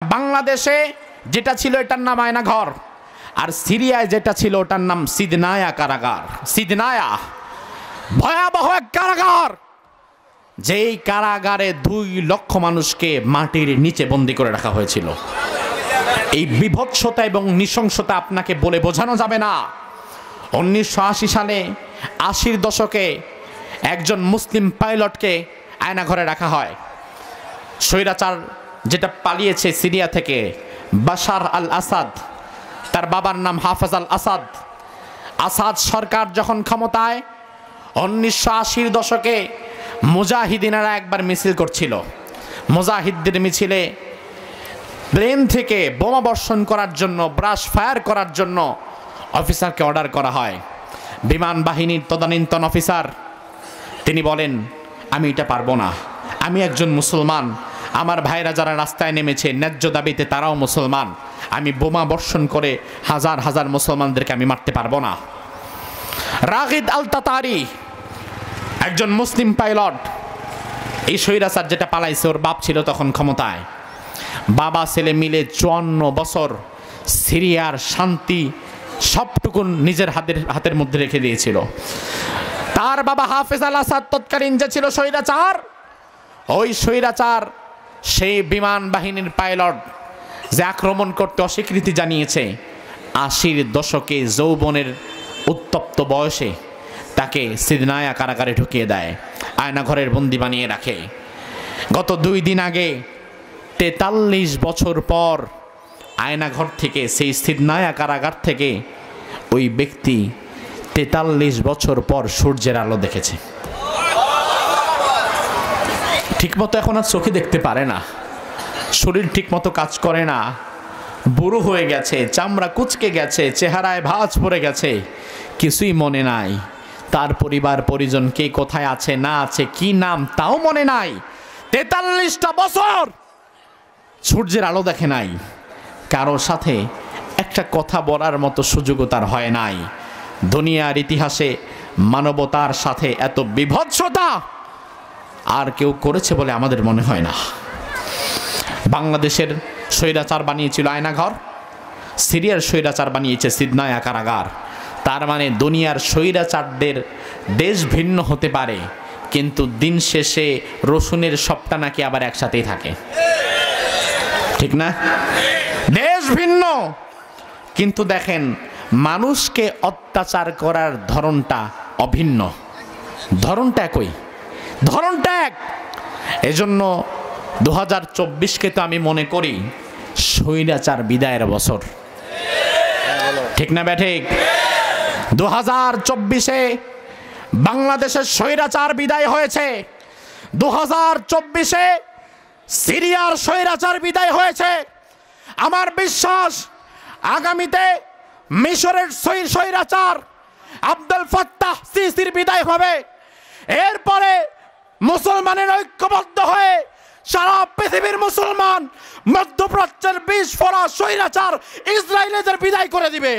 বাংলাদেশে যেটা ছিল এটার নাম আয়নাঘর, আর সিরিয়ায় যেটা ছিল ওটার নাম সিদনায়া কারাগার। সিদনায়া ভয়াবহ এক কারাগার, যেই কারাগারে 2 লক্ষ মানুষকে মাটির নিচে বন্দী করে রাখা হয়েছিল। এই বিভৎসতা এবং নৃশংসতা আপনাকে বলে বোঝানো যাবে না। 1980 সালে 80-র দশকে একজন মুসলিম পাইলটকে আয়নাঘরে রাখা হয়। স্বৈরাচার যেটা পালিয়েছে সিরিয়া থেকে, বাশার আল আসাদ, তার বাবার নাম হাফেজ আল আসাদ। আসাদ সরকার যখন ক্ষমতায়, 1980-র দশকে মুজাহিদিনেরা একবার মিছিল করছিল। মুজাহিদদের মিছিলে প্লেন থেকে বোমা বর্ষণ করার জন্য, ব্রাশ ফায়ার করার জন্য অফিসারকে অর্ডার করা হয়। বিমান বাহিনীর তদানীন্তন অফিসার তিনি বলেন, আমি এটা পারবো না, আমি একজন মুসলমান, আমার ভাইরা যারা রাস্তায় নেমেছে ন্যায্য দাবিতে তারাও মুসলমান, আমি বোমা বর্ষণ করে হাজার হাজার মুসলমানদেরকে আমি মারতে পারবো না। রাগিদ আল তাতারি একজন মুসলিম পাইলট, এই স্বৈরাচার যেটা পালাইছে ওর বাপ ছিল তখন ক্ষমতায়। বাবা ছেলে মিলে 54 বছর সিরিয়ার শান্তি সবটুকুন নিজের হাতের মধ্যে রেখে দিয়েছিল। তার বাবা হাফেজ আল আসাদ তৎকালীন যে ছিল স্বৈরাচার, ওই স্বৈরাচার সেই বিমান বাহিনীর পাইলট যে আক্রমণ করতে অস্বীকৃতি জানিয়েছে, 80-র দশকে যৌবনের উত্তপ্ত বয়সে তাকে সিদনায়া কারাগারে ঢুকিয়ে দেয়, আয়নাঘরের বন্দি বানিয়ে রাখে। গত 2 দিন আগে 43 বছর পর আয়নাঘর থেকে, সেই সিদনায়া কারাগার থেকে ওই ব্যক্তি 43 বছর পর সূর্যের আলো দেখেছে। ঠিকমতো এখন আর চোখে দেখতে পারে না, শরীর ঠিকমতো কাজ করে না, বুড়ো হয়ে গেছে, চামড়া কুচকে গেছে, চেহারায় ভাঁজ পড়ে গেছে, কিছুই মনে নাই। তার পরিবার পরিজন কে কোথায় আছে না আছে, কি নাম তাও মনে নাই। 43টা বছর সূর্যের আলো দেখে নাই, কারোর সাথে একটা কথা বলার মতো সুযোগও তার হয় নাই। দুনিয়ার ইতিহাসে মানবতার সাথে এত বিভৎসতা আর কেউ করেছে বলে আমাদের মনে হয় না। বাংলাদেশের স্বৈরাচার বানিয়েছিল আয়নাঘর, সিরিয়ার স্বৈরাচার বানিয়েছে সিদনায়া কারাগার। তার মানে দুনিয়ার স্বৈরাচারদের দেশ ভিন্ন হতে পারে, কিন্তু দিন শেষে রসুনের সবটা নাকি আবার একসাথেই থাকে, ঠিক না? দেশ ভিন্ন, কিন্তু দেখেন মানুষকে অত্যাচার করার ধরনটা অভিন্ন, ধরনটা একই, ধরনটা এক। এজন্য 2024কে তো আমি মনে করি স্বৈরাচার বিদায়ের বছর, ঠিক না ব্যাঠিক? 2024-এ বাংলাদেশের স্বৈরাচার বিদায় হয়েছে, 2024-এ সিরিয়ার স্বৈরাচার বিদায় হয়েছে। আমার বিশ্বাস আগামীতে মিশরের স্বৈরাচার আব্দুল ফাত্তাহ সিসির বিদায় হবে। এরপরে মুসলমানের ঐক্যবদ্ধ হয়ে সারা পৃথিবীর মুসলমান মধ্যপ্রাচ্যের বিষ ফোড়া স্বৈরাচার ইসরায়েলের বিদায় করে দিবে।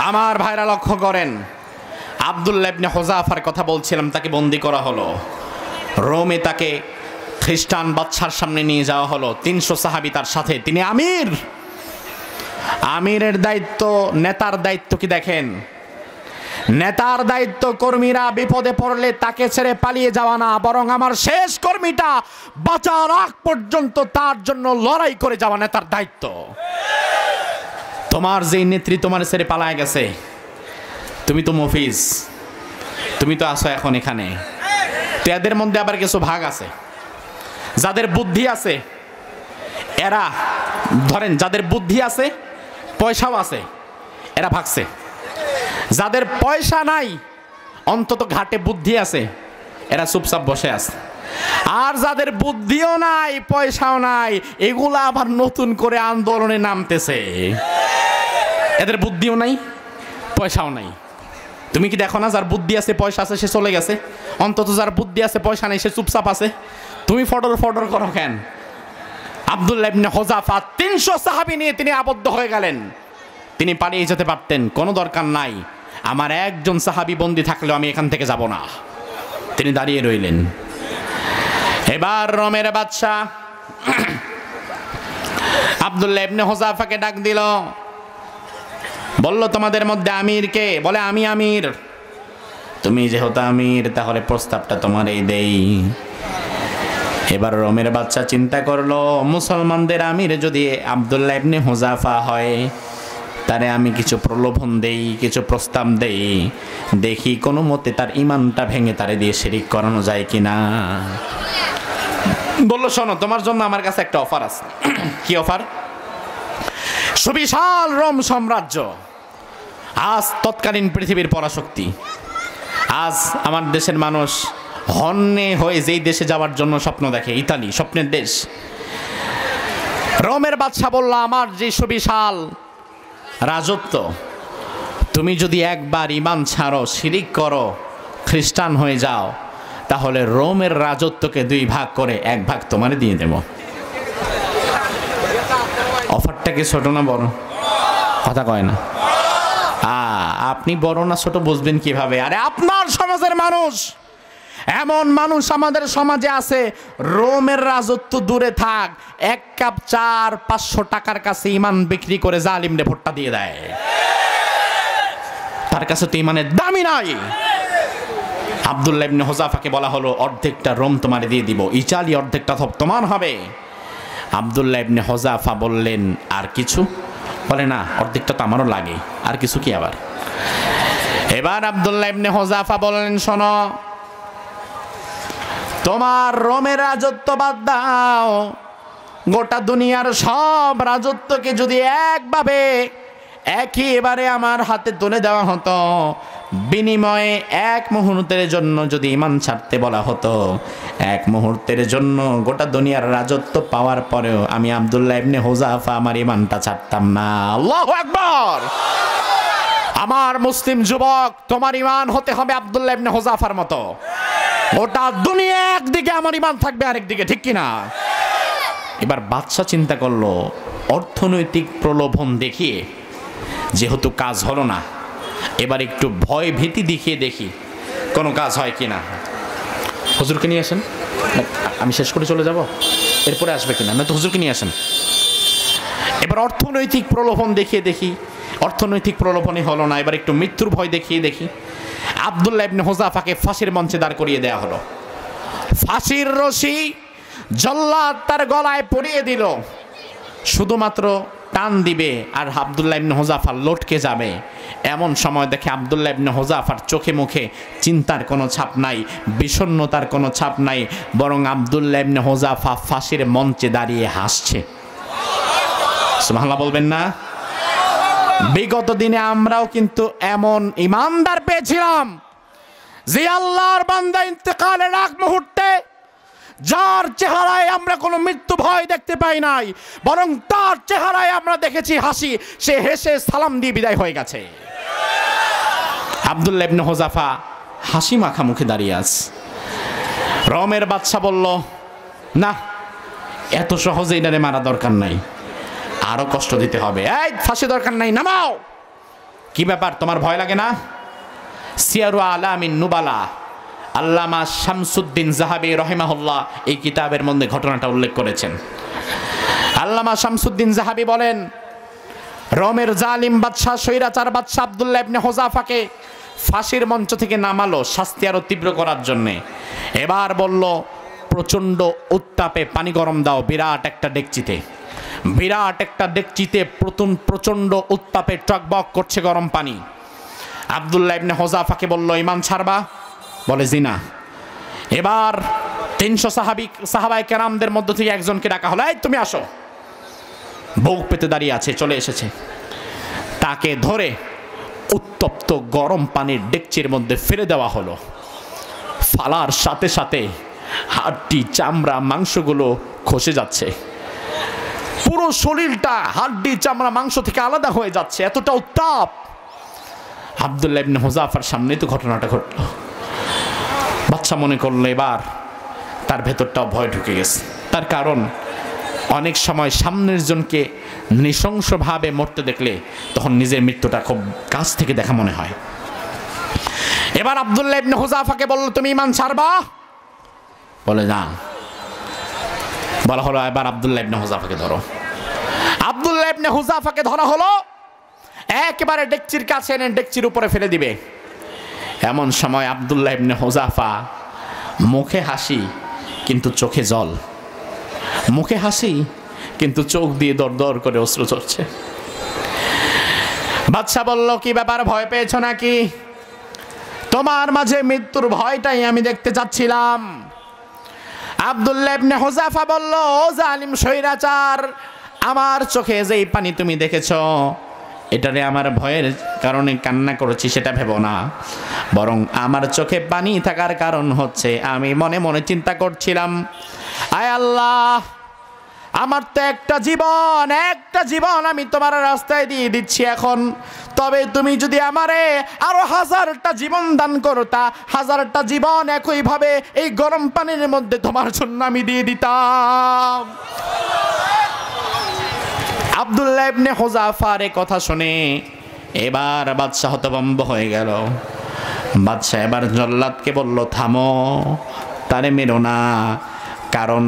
আমার ভাইরা লক্ষ্য করেন, আব্দুল্লাহ ইবনে হুযাফার কথা বলছিলাম, তাকে বন্দী করা হলো রোমে, তাকে খ্রিস্টান বাদশার সামনে নিয়ে যাওয়া হলো। 300 সাহাবী তার সাথে, তিনি আমির। আমিরের দায়িত্ব, নেতার দায়িত্ব কি দেখেন? নেতার দায়িত্ব কর্মীরা বিপদে পড়লে তাকে ছেড়ে পালিয়ে যাওয়া না, বরং আমার শেষ কর্মীটা বাঁচার আগ পর্যন্ত তার জন্য লড়াই করে যাওয়া নেতার দায়িত্ব। তোমার যেই নেত্রী তোমার ছেড়ে পালায় গেছে, তুমি তো মফিজ, তুমি তো আসো এখন এখানে, তো এদের মধ্যে আবার কিছু ভাগ আছে, যাদের বুদ্ধি আছে এরা, ধরেন যাদের বুদ্ধি আছে পয়সাও আছে এরা ভাগছে, যাদের পয়সা নাই অন্তত ঘাটে বুদ্ধি আছে এরা চুপচাপ বসে আছে, আর যাদের বুদ্ধিও নাই পয়সাও নাই এগুলা আবার নতুন করে আন্দোলনে নামতেছে। এদের বুদ্ধিও নাই পয়সাও নাই, তুমি কি দেখো না যার বুদ্ধি আছে পয়সা আছে সে চলে গেছে, অন্তত যার বুদ্ধি আছে পয়সা নেই সে চুপচাপ আছে, তুমি ফটর ফটর করো কেন? আব্দুল্লাহ ইবনে হুযাফা 300 সাহাবী নিয়ে তিনি আবদ্ধ হয়ে গেলেন। তিনি পালিয়ে যেতে পারতেন, কোনো দরকার নাই, আমার একজন সাহাবী বন্দী থাকলেও আমি এখান থেকে যাব না। তিনি দাঁড়িয়ে রইলেন। এবার রোমের বাদশাহ আব্দুল্লাহ ইবনে হুযাফাকে ডাক দিল, বলল তোমাদের মধ্যে আমির কে? বলে আমি আমির। তুমি যেহেতু আমির তাহলে প্রস্তাবটা তোমারই দেই। এবার রোমের বাদশা চিন্তা করলো, মুসলমানদের আমির যদি আব্দুল্লাহ ইবনে হুযাফা হয়, তারে আমি কিছু প্রলোভন দেই, কিছু প্রস্তাব দেই, দেখি কোনো মতে তার ইমানটা ভেঙে তারে দিয়ে শিরিক করানো যায় কিনা। বললো শোনো, তোমার জন্য আমার কাছে একটা অফার আছে। কি অফার? সুবিশাল রোম সাম্রাজ্য, আজ তৎকালীন পৃথিবীর পরাশক্তি। আজ আমার দেশের মানুষ হন্যে হয়ে যেই দেশে যাওয়ার জন্য স্বপ্ন দেখে, ইতালি স্বপ্নের দেশ। রোমের বাদশা বলল, আমার যে সুবিশাল রাজত্ব, তুমি যদি একবার ঈমান ছাড়ো, শিরিক করো, খ্রিস্টান হয়ে যাও, তাহলে রোমের রাজত্বকে 2 ভাগ করে 1 ভাগ তোমারে দিয়ে দেব। অফারটা কি ছোট না বড়? কথা কয় না। আপনি বড় না ছোট বুঝবেন কিভাবে? আরে আপনার সমাজের মানুষ, এমন মানুষ আমাদের সমাজে আছে, রোমের রাজত্ব দূরে থাক, 1 কাপ চার 500 টাকার কাছে ইমান বিক্রি করে জালিমরে ভোটটা দিয়ে দেয়। তার কাছে তো ইমানের দামই নাই। আব্দুল্লাহ ইবনে হুযাফাকে বলা হলো, অর্ধেকটা রোম তোমারে দিয়ে দিব, ইতালি অর্ধেকটা তোমার হবে। আব্দুল্লাহ ইবনে হুযাফা বললেন, আর কিছু? বলে না, অর্ধেকটা তো আমারও লাগে, আর কিছু কি আবার? এবার আব্দুল্লাহ ইবনে হুযাফা বললেন, শোনো, তোমার রোমের রাজত্ব বাদ দাও, গোটা দুনিয়ার সব রাজত্বকে যদি একভাবে একেবারে আমার হাতে তুলে দেওয়া হতো, বিনিময়ে 1 মুহূর্তের জন্য যদি ঈমান ছাড়তে বলা হতো, 1 মুহূর্তের জন্য গোটা দুনিয়ার রাজত্ব পাওয়ার পরেও আমি আব্দুল্লাহ ইবনে হুযাফা আমার ঈমানটা ছাড়তাম না। আল্লাহু আকবার। আমার মুসলিম যুবক, তোমার ঈমান হতে হবে আব্দুল্লাহ ইবনে হুযাফার মতো। গোটা দুনিয়া একদিকে আমার ঈমান থাকবে, আরেকদিকে, ঠিক কিনা? এবার বাদশা চিন্তা করলো, অর্থনৈতিক প্রলোভন দেখিয়ে যেহেতু কাজ হলো না, এবার একটু ভয় ভীতি দেখিয়ে দেখি কোনো কাজ হয় কিনা। হুজুরকে নিয়ে আসেন, আমি শেষ করে চলে যাব, এরপরে আসবে কিনা, না তো হুজুরকে নিয়ে আসেন। এবার অর্থনৈতিক প্রলোভন দেখিয়ে দেখি, অর্থনৈতিক প্রলোভনই হলো না, এবার একটু মৃত্যুর ভয় দেখিয়ে দেখি। আব্দুল্লাহ ইবনে হুযাফাকে ফাঁসির মঞ্চে দাঁড় করিয়ে দেওয়া হলো। ফাঁসির রশি জল্লাদ তার গলায় পরিয়ে দিল, শুধুমাত্র টান দিবে আর আব্দুল্লাহ ইবনে হুযাফা লটকে যাবে। এমন সময় দেখে আব্দুল্লাহ ইবনে হুযাফার চোখে মুখে চিন্তার কোনো ছাপ নাই, বিষণ্ণতার কোনো ছাপ নাই, বরং আব্দুল্লাহ ইবনে হুযাফা ফাঁসির মঞ্চে দাঁড়িয়ে হাসছে। সুবহানাল্লাহ বলবেন না? বিগত দিনে আমরাও কিন্তু এমন ইমানদার পেয়েছিলাম যে আল্লাহর বান্দা ইন্তেকালের আগ মুহূর্তে যার চেহারায় আমরা কোনো মৃত্যু ভয় দেখতে পাই নাই, বরং তার চেহারায় আমরা দেখেছি হাসি, সে হেসে সালাম দিয়ে বিদায় হয়ে গেছে। আব্দুল্লাহ ইবনে হুযাফা হাসি মাখা মুখে দাঁড়িয়ে আছে। রোমের বাদশা বলল, না, এত সহজে এটারে মারা দরকার নাই, আরো কষ্ট দিতে হবে। এই ফাঁসি দরকার নাই, নামাও। কি ব্যাপার, তোমার ভয় লাগে না? সিয়ারু আলামিন নুবালা আল্লামা শামসুদ্দিন যাহাবী রাহিমাহুল্লাহ এই কিতাবের মধ্যে ঘটনাটা উল্লেখ করেছেন। আল্লামা শামসুদ্দিন যাহাবী বলেন, রোমের জালিম বাদশা, স্বৈরাচার বাদশা আব্দুল্লাহ ইবনে হুযাফাকে ফাঁসির মঞ্চ থেকে নামালো শাস্তি আরো তীব্র করার জন্যে। এবার বলল, প্রচণ্ড উত্তাপে পানি গরম দাও, বিরাট একটা ডেকচিতে, বিরাট একটা ডেকচিতে প্রচণ্ড উত্তাপে টকবক করছে গরম পানি। আব্দুল্লাহ ইবনে হুযাফাকে বলল, ঈমান ছাড়বা? বলে জি না। এবার 300 সাহাবায়ে কেরামদের মধ্য থেকে একজনকে ডাকা হলো, এই তুমি আসো। বুক পেতে দাঁড়িয়ে আছে, চলে এসেছে। তাকে ধরে উত্তপ্ত গরম পানির ডেকচির মধ্যে ফেলে দেওয়া হলো। ফালার সাথে সাথে হাড্ডি চামড়া মাংসগুলো খসে যাচ্ছে, পুরো শরীরটা হাড্ডি চামড়া মাংস থেকে আলাদা হয়ে যাচ্ছে, এতটা উত্তাপ। আব্দুল্লাহ ইবনে হুযাফার সামনেই তো ঘটনাটা ঘটলো। বাচ্চা মনে করলো এবার তার ভেতরটাও ভয় ঢুকে গেছে। তার কারণ অনেক সময় সামনের জনকে নৃশংসভাবে মরতে দেখলে তখন নিজের মৃত্যুটা খুব কাছ থেকে দেখা মনে হয়। এবার আব্দুল্লাহ ইবনে হুযাফাকে বলল, তুমি ঈমান ছাড়বা? বলে না। বলা হলো এবার আব্দুল্লাহ ইবনে হুযাফাকে ধরো। আব্দুল্লাহ ইবনে হুযাফাকে ধরা হলো, একেবারে ডেকচির কাছে এনে ডেকচির উপরে ফেলে দিবে। এমন সময় আব্দুল্লাহ ইবনে হুযাফা মুখে হাসি কিন্তু চোখে জল, মুখে হাসি কিন্তু চোখ দিয়ে দর দর করে অশ্রু ঝরছে। বাদশা বলল, কি ব্যাপার, ভয় পেয়েছো নাকি? তোমার মাঝে মৃত্যুর ভয়টাই আমি দেখতে চাচ্ছিলাম। আব্দুল্লাহ ইবনে হুযাফা বলল, ও জালিম স্বৈরাচার, আমার চোখে যেই পানি তুমি দেখেছো এটারে আমার ভয়ের কারণে কান্না করেছি সেটা ভেবো না, বরং আমার চোখে পানি থাকার কারণ হচ্ছে আমি মনে মনে চিন্তা করছিলাম, আয় আল্লাহ, আমার তো একটা জীবন আমি তোমার রাস্তায় দিয়ে দিচ্ছি এখন, তবে তুমি যদি আমারে আরো 1000টা জীবন দান করতা, 1000টা জীবন একইভাবে এই গরম পানির মধ্যে তোমার জন্য আমি দিয়ে দিতাম। আব্দুল্লাহ ইবনে হুযাফার এই কথা শুনে এবার বাদশা হতভম্ব হয়ে গেল। বাদশা এবার জল্লাদকে বলল, থামো, তারে মেরো না, কারণ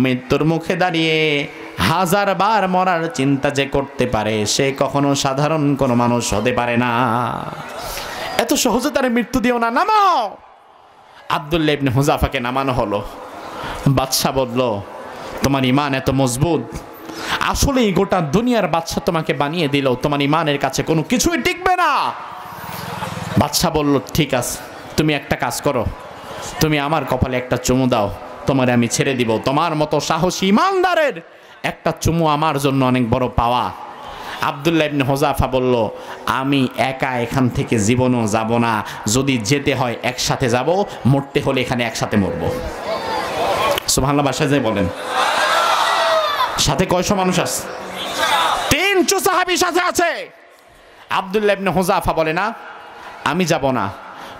মৃত্যুর মুখে দাঁড়িয়ে 1000 বার মরার চিন্তা যে করতে পারে সে কখনো সাধারণ কোনো মানুষ হতে পারে না। এত সহজে তারে মৃত্যু দিও না, নামাও। আব্দুল্লাহ ইবনে হুযাফাকে নামানো হলো। বাদশা বলল, তোমার ঈমান এত মজবুত, আসলেই গোটা দুনিয়ার বাদশা তোমাকে বানিয়ে দিল, তোমার ঈমানের কাছে কোনো কিছুই টিকবে না। বাদশা বলল, ঠিক আছে, তুমি একটা কাজ করো, তুমি আমার কপালে একটা চুমু দাও, তোমারে আমি ছেড়ে দিব। তোমার মতো সাহসী ঈমানদারের একটা চুমু আমার জন্য অনেক বড় পাওয়া। আব্দুল্লাহ ইবনে হুযাফা বলল, আমি একা এখান থেকে জীবনও যাব না, যদি যেতে হয় একসাথে যাব, মরতে হলে এখানে একসাথে মরব। সুবহানাল্লাহ, বাসায় যাই বলেন। সাথে কয়শো মানুষ আছে? 300 সাহাবী সাথে আছে। আব্দুল্লাহ ইবনে হুযাফা বলে, না, আমি যাব না,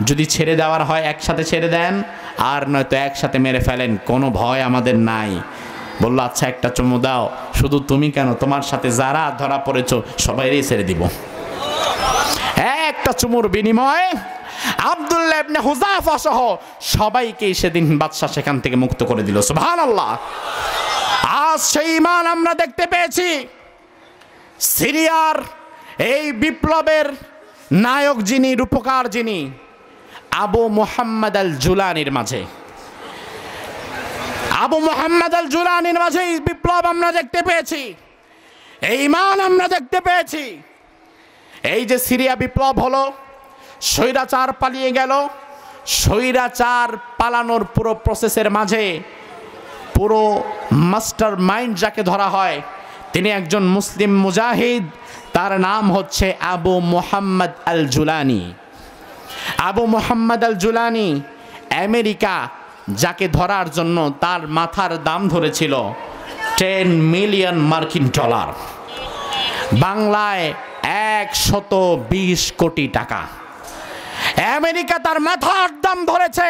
যদি ছেড়ে দেওয়ার হয় একসাথে ছেড়ে দেন, আর নয়তো একসাথে মেরে ফেলেন, কোনো ভয় আমাদের নাই। বলল, আচ্ছা একটা চুমু দাও। শুধু তুমি কেন, তোমার সাথে যারা ধরা পড়েছো সবাইরই ছেড়ে দিব। একটা চুমুর বিনিময়ে আব্দুল্লাহ ইবনে হুযাফা সহ সবাইকে সেদিন বাদশা সেখান থেকে মুক্ত করে দিল। সুবহানাল্লাহ। আজ সেই ঈমান আমরা দেখতে পেয়েছি সিরিয়ার এই বিপ্লবের নায়ক যিনি, রূপকার যিনি, আবু মুহাম্মদ আল জুলানির মাঝে। আবু মুহাম্মদ আল জুলানির মাঝে এই বিপ্লব আমরা দেখতে পেয়েছি, এই ঈমান আমরা দেখতে পেয়েছি। এই যে সিরিয়া বিপ্লব হলো, স্বৈরাচার পালিয়ে গেল, স্বৈরাচার পালানোর পুরো প্রসেসের মাঝে পুরো মাস্টার মাইন্ড যাকে ধরা হয় তিনি একজন মুসলিম মুজাহিদ, তার নাম হচ্ছে আবু মুহাম্মদ আল জুলানি। আবু মুহাম্মদ আল জুলানি আমেরিকা যাকে ধরার জন্য তার মাথার দাম ধরেছিল 10 মিলিয়ন মার্কিন ডলার, বাংলায় 120 কোটি টাকা। আমেরিকা তার মাথার দাম ধরেছে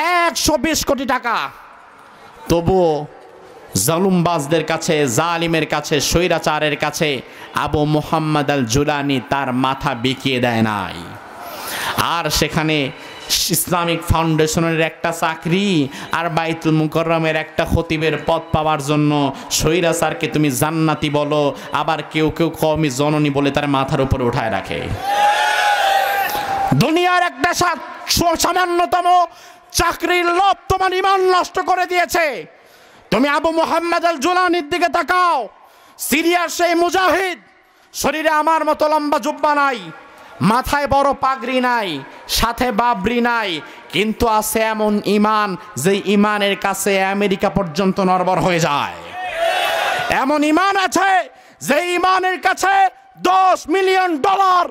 120 কোটি টাকা। তবুও জালুমবাজদের কাছে, জালিমের কাছে, স্বৈরাচারের কাছে আবু মুহাম্মদ আল জুলানি তার মাথা বিকিয়ে দেয় নাই। আর সেখানে ইসলামিক ফাউন্ডেশনের একটা চাকরি আর বাইতুল মুকাররমের একটা খতিবের পদ পাওয়ার জন্য স্বৈরাচারকে তুমি জান্নাতি বলো, আবার কেউ কেউ কওমি জননী বলে তার মাথার উপরে উঠায় রাখে। দুনিয়ার একটা সামান্যতম চাকরির লোভ তোমার ঈমান নষ্ট করে দিয়েছে। তুমি আবু মুহাম্মদ আল জুলানির দিকে তাকাও, সিরিয়ার সেই মুজাহিদ, শরীরে আমার মতো লম্বা জুব্বা নাই, মাথায় বড় পাগড়ি নাই, সাথে বাবরি নাই, কিন্তু আছে এমন ঈমান যে ঈমানের কাছে আমেরিকা পর্যন্ত নড়বড় হয়ে যায়। এমন ঈমান আছে যে ঈমানের কাছে 10 মিলিয়ন ডলার,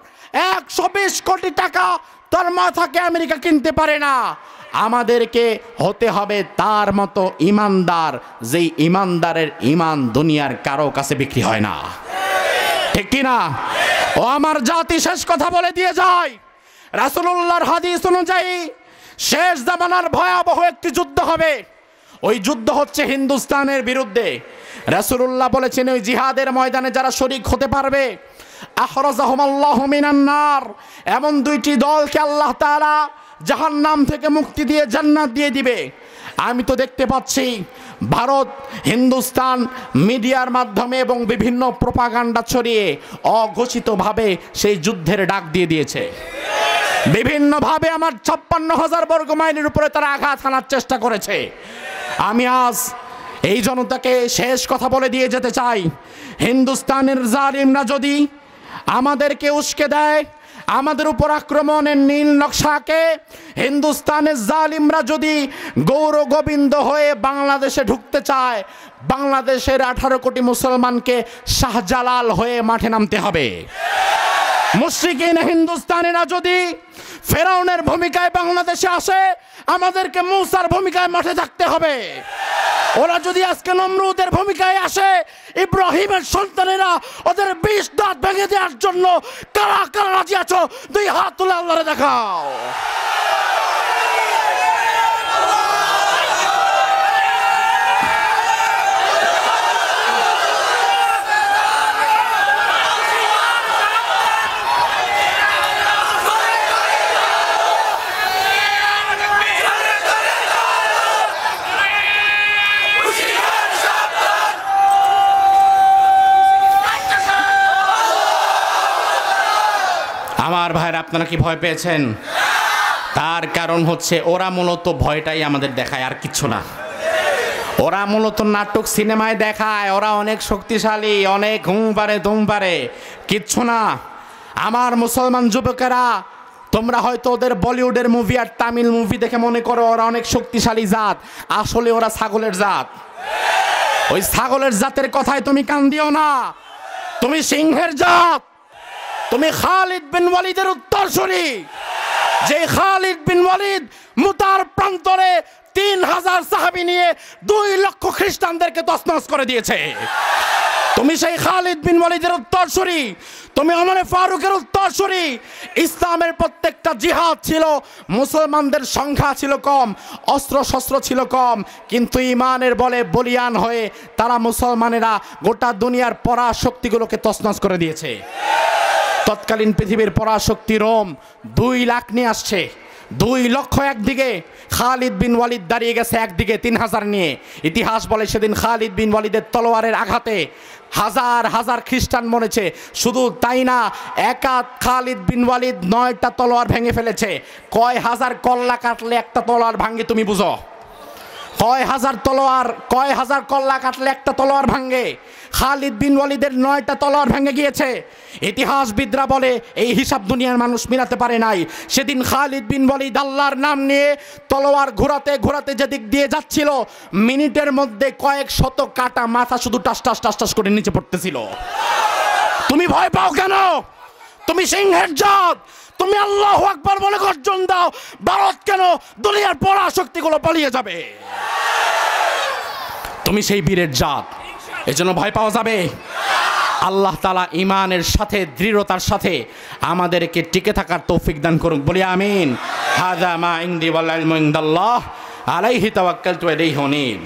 120 কোটি টাকা তার মাথাকে আমেরিকা কিনতে পারে না। আমাদেরকে হতে হবে তার মতো ঈমানদার, যেই ঈমানদারের ঈমান দুনিয়ার কারো কাছে বিক্রি হয় না। ঠিক কিনা? ও আমার জাতি, শেষ কথা বলে দিয়ে যায়, রাসূলুল্লাহর হাদিস অনুযায়ী শেষ জামানার ভয়াবহ একটি যুদ্ধ হবে। ওই যুদ্ধ হচ্ছে হিন্দুস্তানের বিরুদ্ধে। রাসূলুল্লাহ বলেছেন ওই জিহাদের ময়দানে যারা শরীক হতে পারবে, আখরাজাহুমাল্লাহু মিনান নার, এমন দুইটি দলকে আল্লাহ তাআলা জাহান্নাম থেকে মুক্তি দিয়ে জান্নাত দিয়ে দিবে। আমি তো দেখতে পাচ্ছি ভারত হিন্দুস্তান মিডিয়ার মাধ্যমে এবং বিভিন্ন প্রোপাগান্ডা ছড়িয়ে অঘোষিতভাবে সেই যুদ্ধের ডাক দিয়ে দিয়েছে। বিভিন্নভাবে আমার 56,000 বর্গ মাইলের উপরে তারা আঘাত হানার চেষ্টা করেছে। আমি আজ এই জনতাকে শেষ কথা বলে দিয়ে যেতে চাই, হিন্দুস্তানের জালিমরা যদি আমাদেরকে উস্কে দেয়, আমাদের উপর আক্রমণের নীল নকশাকে হিন্দুস্তানের জালিমরা যদি গৌর গোবিন্দ হয়ে বাংলাদেশে ঢুকতে চায়, বাংলাদেশের 18 কোটি মুসলমানকে শাহজালাল হয়ে মাঠে নামতে হবে। মুশরিকিন হিন্দুস্তানিরা যদি ফেরাউনের ভূমিকায় বাংলাদেশে আসে, আমাদেরকে মূসার ভূমিকায় মাঠে থাকতে হবে। ওরা যদি আজকে নমরুদের ভূমিকায় আসে, ইব্রাহিমের সন্তানেরা ওদের 20 দাঁত ভেঙে দেওয়ার জন্য কারা কারা রাজি আছো? 2 হাত তুলে আল্লাহরে দেখাও। আমার ভাইরা, আপনারা কি ভয় পেয়েছেন? তার কারণ হচ্ছে ওরা মূলত ভয়টাই আমাদের দেখায়, আর কিচ্ছু না। ওরা মূলত নাটক সিনেমায় দেখায় ওরা অনেক শক্তিশালী, অনেক হুম পারে তুম পারে, কিচ্ছু না। আমার মুসলমান যুবকেরা, তোমরা হয়তো ওদের বলিউডের মুভি আর তামিল মুভি দেখে মনে করো ওরা অনেক শক্তিশালী জাত, আসলে ওরা ছাগলের জাত। ওই ছাগলের জাতের কথায় তুমি কান দিও না, তুমি সিংহের জাত। তুমি খালিদ বিন ওয়ালিদের উত্তরসূরি, যে খালিদ বিন ওয়ালিদ মুতার প্রান্তরে 3000 সাহাবী নিয়ে 2 লক্ষ খ্রিস্টানদেরকে তছনছ করে দিয়েছে। তুমি সেই খালিদ বিন ওয়ালিদের উত্তরসূরি, তুমি ওমর ফারুকের উত্তরসূরি। ইসলামের প্রত্যেকটা জিহাদ ছিল, মুসলমানদের সংখ্যা ছিল কম, অস্ত্র শস্ত্র ছিল কম, কিন্তু ঈমানের বলে বলিয়ান হয়ে তারা মুসলমানেরা গোটা দুনিয়ার পরাশক্তিগুলোকে তছনছ করে দিয়েছে। তৎকালীন পৃথিবীর পরাশক্তি রোম 2 লাখ নিয়ে আসছে, 2 লক্ষ একদিকে, খালিদ বিন ওয়ালিদ দাঁড়িয়ে গেছে একদিকে 3000 নিয়ে। ইতিহাস বলে সেদিন খালিদ বিন ওয়ালিদের তলোয়ারের আঘাতে হাজার হাজার খ্রিস্টান মরেছে। শুধু তাই না, একা খালিদ বিন ওয়ালিদ 9টা তলোয়ার ভেঙে ফেলেছে। কয় হাজার কল্লা কাটলে একটা তলোয়ার ভাঙে তুমি বুঝো? কয় হাজার কল্লা কাটলে একটা তলোয়ার ভাঙে? খালিদ বিন ওয়ালিদের 9টা তলোয়ার ভেঙে গিয়েছে। ইতিহাসবিদরা বলে এই হিসাব দুনিয়ার মানুষ মিলাতে পারে নাই। সেদিন খালিদ বিন ওয়ালিদ আল্লাহর নাম নিয়ে তলোয়ার ঘোরাতে ঘোরাতে যেদিক দিয়ে যাচ্ছিল, মিনিটের মধ্যে কয়েক শত কাটা মাথা শুধু টাস টাস টাস টাস করে নিচে পড়তেছিল। তুমি ভয় পাও কেন? তুমি সিংহের জাত, তুমি আল্লাহু আকবার বলে গর্জন দাও। ভারত কেন? দুনিয়ার পরাশক্তিগুলো পালিয়ে যাবে। তুমি সেই বীরের জাত, এজন্য ভয় পাওয়া যাবে। আল্লাহ তাআলা ঈমানের সাথে, দৃঢ়তার সাথে আমাদেরকে টিকে থাকার তৌফিক দান করুন, বলি আমিন। হাযা মা ইনদি ওয়াল ইলমু ইনদাল্লাহ আলাইহি তাওয়াক্কালতু ওয়া ইলাইহি উনীব।